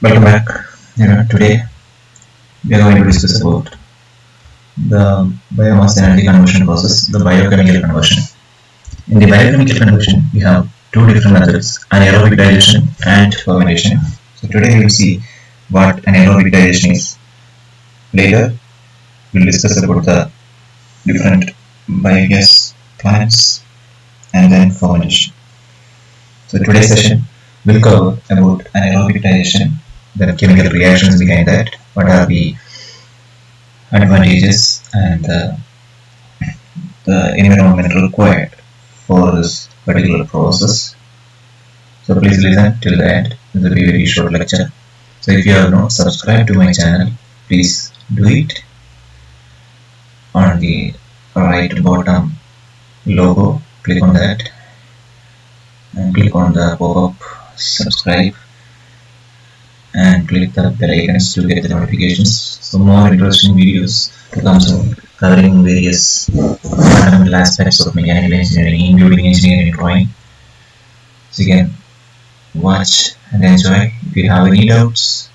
Welcome back. Today we are going to discuss about the biomass energy conversion process, the biochemical conversion. In the biochemical conversion, we have two different methods: anaerobic digestion and fermentation. So today we will see what anaerobic digestion is. Later, we will discuss about the different biogas plants and then fermentation. So today's session will cover about anaerobic digestion, the chemical reactions behind that, what are the advantages and the environment required for this particular process. So please listen till the end. This will be a very short lecture. So if you have not subscribed to my channel, please do it. On the right bottom logo, click on that and click on the pop-up subscribe and click the bell icons to get the notifications. So more interesting videos to come soon, covering various fundamental aspects of mechanical engineering, including engineering and drawing. So you can watch and enjoy. If you have any doubts,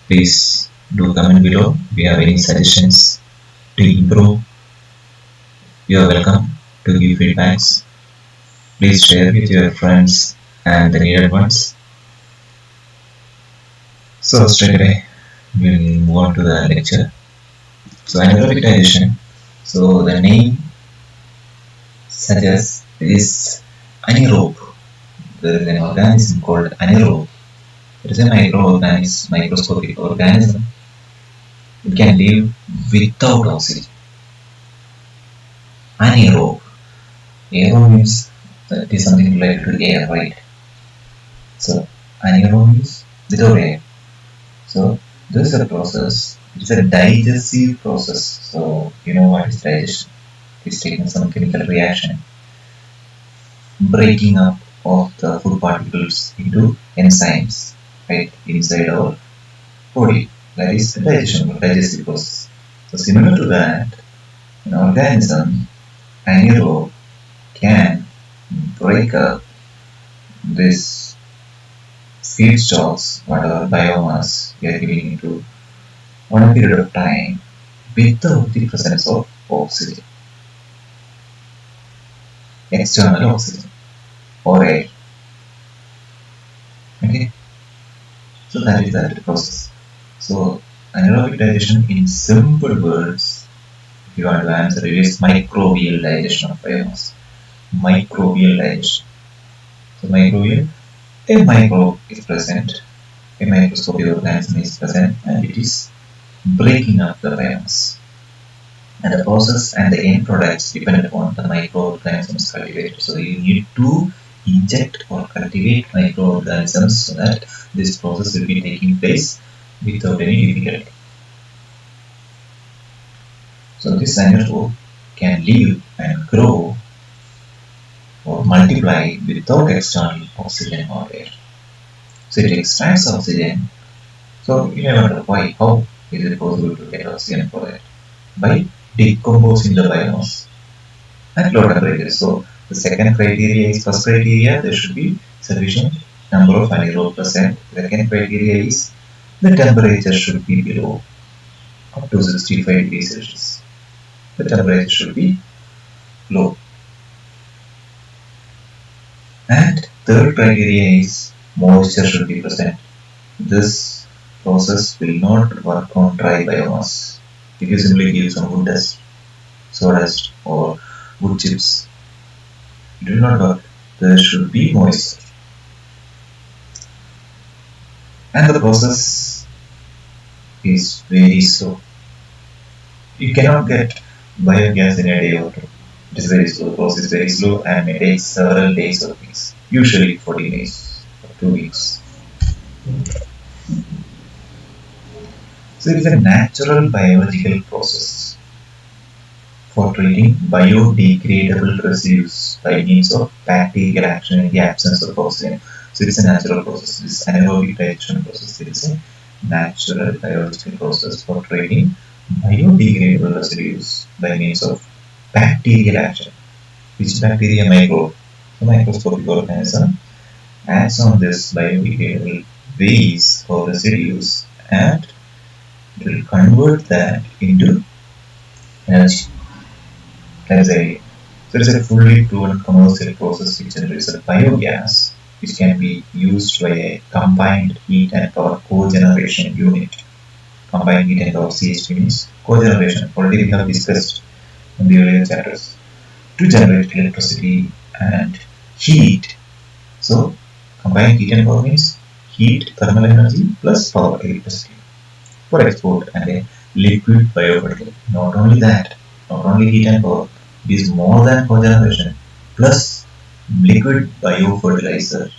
please do comment below. If you have any suggestions to improve, you are welcome to give feedbacks. Please share with your friends and the needed ones. So straight away we'll move on to the lecture. So anaerobic digestion. So the name suggests is anaerobe. There is an organism called anaerobe. There is a microorganism, microscopic organism. It can live without oxygen. Anaerobe. Aerobe means that is something related to air, right? So anaerobe means without air. So this is a process. It's a digestive process. So you know what is digestion? It's taking some chemical reaction, breaking up of the food particles into enzymes, right, inside our body. That is the digestive process. So similar to that, an organism, anaerobe, can break up this feedstocks, whatever biomass we are giving into on a period of time without the presence of oxygen, external oxygen or air. Okay, so that is that process. So anaerobic digestion, in simple words, if you want to answer it, is microbial digestion of biomass. Microbial digestion. So microbial, a microbe is present, a microscopic organism is present, and it is breaking up the biomass. And the process and the end products depend upon the microorganisms cultivated. So you need to inject or cultivate microorganisms so that this process will be taking place without any difficulty. So this anaerobe can live and grow or multiply without external oxygen or air. So it extracts oxygen. So you may wonder why, how is it possible to get oxygen for it? By decomposing the biomass at low temperature. So the second criteria is, first criteria, there should be sufficient number of anaerobe present. The second criteria is the temperature should be below up to 65 degrees Celsius. The temperature should be low. And third criteria is moisture should be present. This process will not work on dry biomass. If you simply give some wood dust, sawdust or wood chips, it will not work. There should be moisture. And the process is very slow. You cannot get biogas in a day or two. It is very slow. The process is very slow and may take several days or weeks. Usually 14 days or 2 weeks. So it is a natural biological process for treating biodegradable residues by means of bacterial action in the absence of oxygen. So it is a natural process. This anaerobic digestion process is a natural biological process for treating biodegradable residues by means of bacterial action. Which bacteria? Microbe. The microscopic organism acts on this biodegradable ways or residues, and it will convert that into energy. There is a fully proven commercial process which generates a biogas, which can be used by a combined heat and power cogeneration unit. Combined heat and power CHP means cogeneration. Already we have discussed in the earlier chapters, to generate electricity and heat. So combined heat and power means heat, thermal energy plus power, electricity, for export and a liquid biofertilizer. Not only that, not only heat and power, it is more than cogeneration plus liquid biofertilizer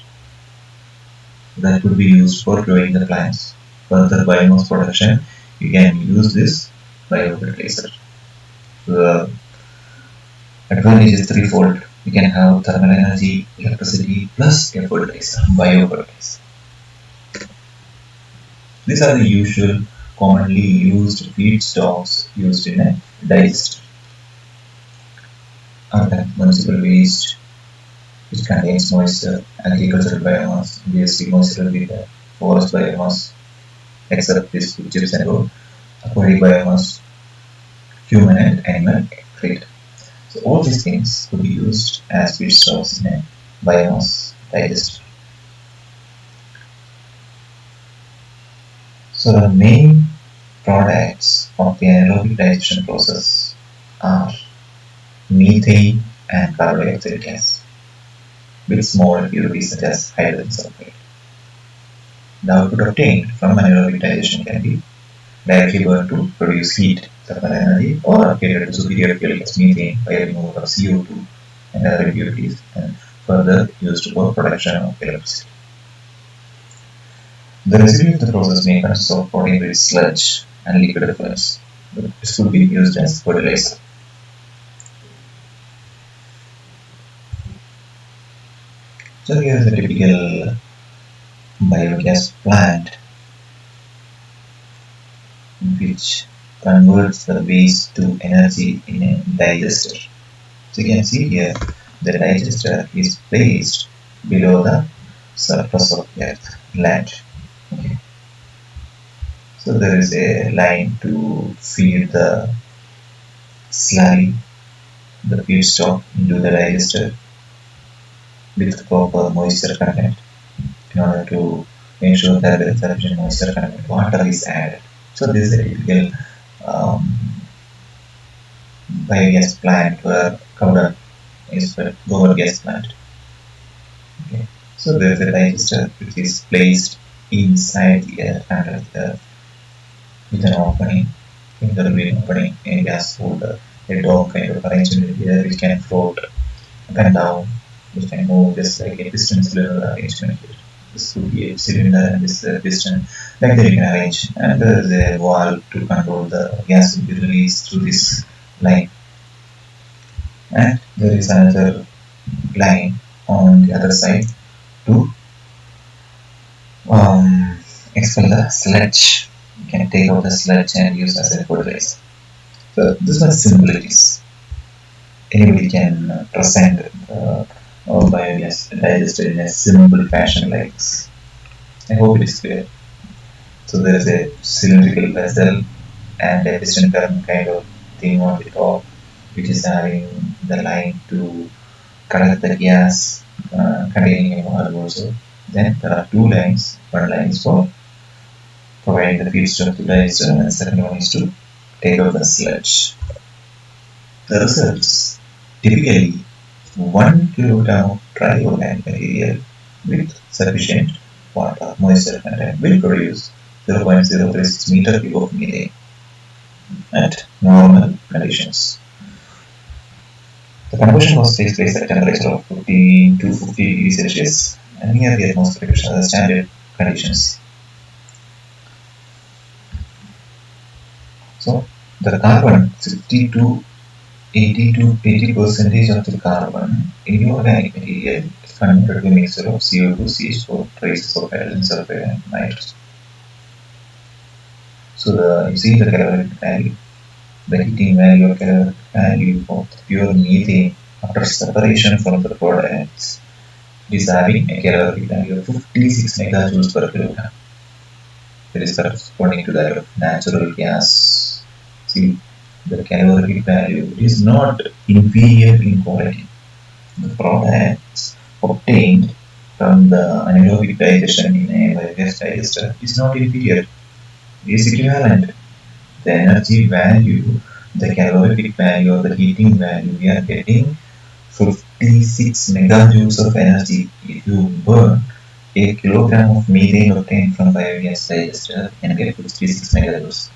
that could be used for growing the plants. Further biomass production, you can use this biofertilizer. The advantage is threefold. You can have thermal energy, electricity plus a fertilizer, biofertilizer. These are the usual commonly used feedstocks used in a digester. Organic municipal waste, which contains moisture, agricultural biomass, waste moisture will be the forest biomass, except this food chips and all, aquatic biomass, human and animal excreta. So all these things could be used as feedstocks in a biomass digester. So the main products of the anaerobic digestion process are methane and carbon dioxide gas, with small impurities such as hydrogen sulfide. The output obtained from anaerobic digestion can be directly burned to produce heat, thermal energy, or upgraded to superior fuel as methane by removal of CO2 and other impurities, and further used for production of electricity. The residue of the process may consist of protein-rich sludge and liquid effluents. This could be used as fertilizer. So here is a typical biogas plant which converts the waste to energy in a digester. So you can see here the digester is placed below the surface of the earth, land. Okay. So there is a line to feed the slurry, the feedstock, into the digester with proper moisture content. In order to make sure that there is sufficient moisture content, water is added. So this is a typical biogas plant where covered is for gober gas plant. Okay. So there is a digester which is placed inside the earth, under the earth, with an opening. Okay, there will be an opening in a gas holder, a dome kind of arrangement here which can float up and down, which can move just like a piston cylinder arrangement here. This could be a cylinder and this piston, like that you can arrange, and there is a valve to control the gas will be released through this line, and there is another line on the other side to expel the sludge. You can take out the sludge and use as a fertilizer. So this much simple it is. Anybody can present biogas digester in a simple fashion like this. I hope it is clear. So there is a cylindrical vessel and a piston current kind of thing on the top, which is having the line to collect the gas containing a valve also. Then there are two lines. One line is for providing the feedstock to the digester, and the second one is to take out the sludge. The results: typically 1 kilogram of dry organic material with sufficient water moisture content will produce 0.036 meter cube of methane at normal conditions. The conversion process takes place at a temperature of 50 to 50 degrees Celsius and near the atmospheric pressure as standard conditions. So the carbon, 60 to 80% of the carbon in the organic material is converted to a mixture of CO2, CH4, traces of hydrogen sulfide and nitrogen. So you see the calorific value, the heating value or calorific value of the pure methane after separation from the products. It is having a calorific value of 56 megajoules per kilogram. that is corresponding to that of natural gas. See, the calorific value is not inferior in quality. The products obtained from the anaerobic digestion in a biogas digester is not inferior. It is equivalent. The energy value, the calorific value or the heating value, we are getting 56 megajoules of energy. If you burn a kilogram of methane obtained from biogas digester and get 56 megajoules,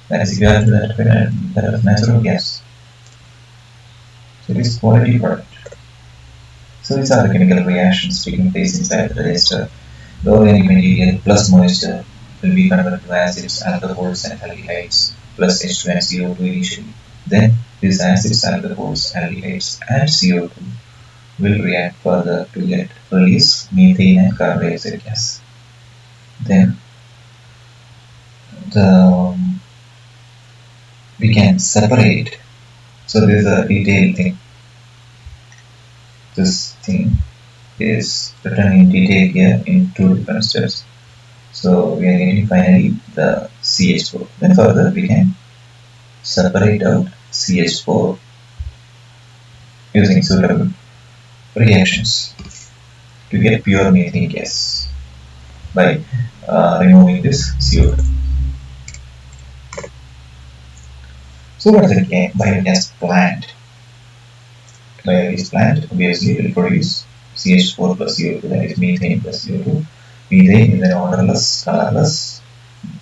that is equivalent to that of natural gas. So it is quality product. So these are the chemical reactions taking place inside the digester. The organic material plus moisture will be converted to acids, alcohols and aldehydes plus H2 and CO2 initially. Then these acids, alcohols, aldehydes and CO2 will react further to get release methane and carbon dioxide gas. Then we can separate. So this is a detailed thing. This thing is written in detail here in two different steps. So we are getting finally the CH4. Then further we can separate out CH4 using suitable reactions to get pure methane gas by removing this CO2. So what is a biogas plant? Biogas plant obviously will produce CH4 plus CO2, that is methane plus CO2. Methane is an odorless, colorless,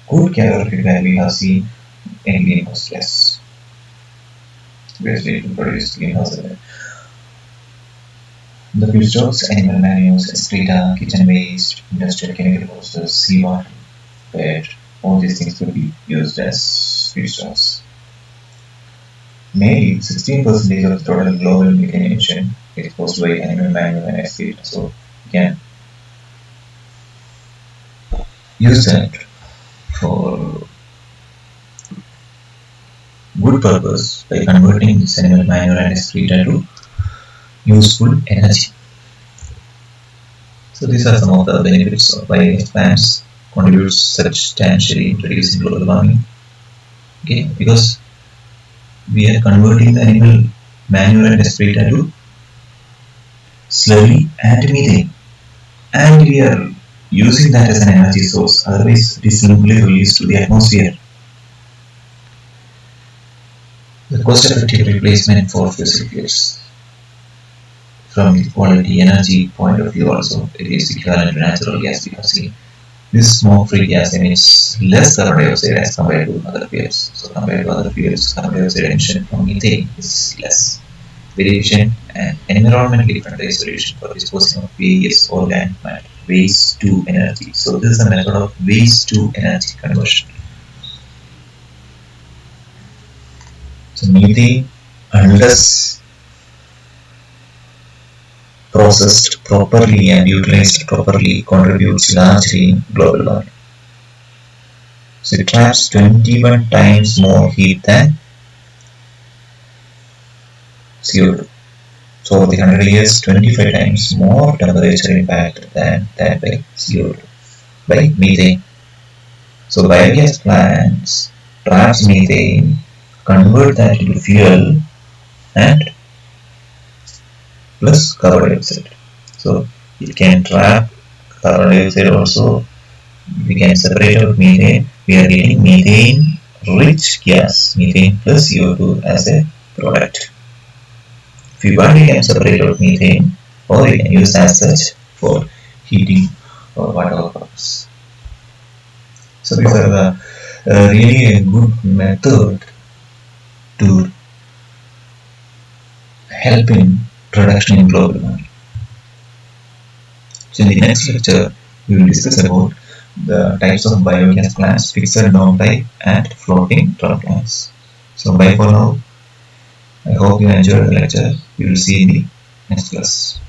good calorific value we have seen in greenhouse gas. Obviously it will produce greenhouse gas. The feedstocks, animal manures, excreta, kitchen waste, industrial chemical processes, seawater, bed, all these things will be used as feedstocks. Mainly 16% of the total global methane emission is caused by animal manure and excreta. So you can use that for good purpose by converting this animal manure and excreta to useful energy. So these are some of the benefits of biogas plants. Contributes substantially in reducing global warming. Okay, because we are converting the animal manure and excreta to slurry and methane, and we are using that as an energy source. Otherwise, it is simply released to the atmosphere. The cost-effective replacement for fossil fuels. From the quality energy point of view also, it is equivalent to natural gas we have seen. This smoke-free gas emits less carbon dioxide as compared to other fuels. So compared to other fuels, carbon dioxide emission from methane is less. Very efficient and environmentally friendly solution for disposing of various organic matter, waste to energy. So this is a method of waste to energy conversion. So methane, unless processed properly and utilized properly, contributes largely in global warming. So it traps 21 times more heat than CO2. So over the 100 years, 25 times more temperature impact than that by CO2, by methane. So biogas plants traps methane, convert that into fuel and plus carbon dioxide. So it can trap carbon dioxide also. We can separate out methane. We are getting methane rich gas, methane plus CO2 as a product. If you want, we can separate out methane, or we can use as such for heating or whatever purpose. So these are the really a good method to help in reduction in global warming. So in the next lecture, we will discuss about the types of biogas plants, fixed dome type and floating drum plants. So bye for now. I hope you enjoyed the lecture. We will see you in the next class.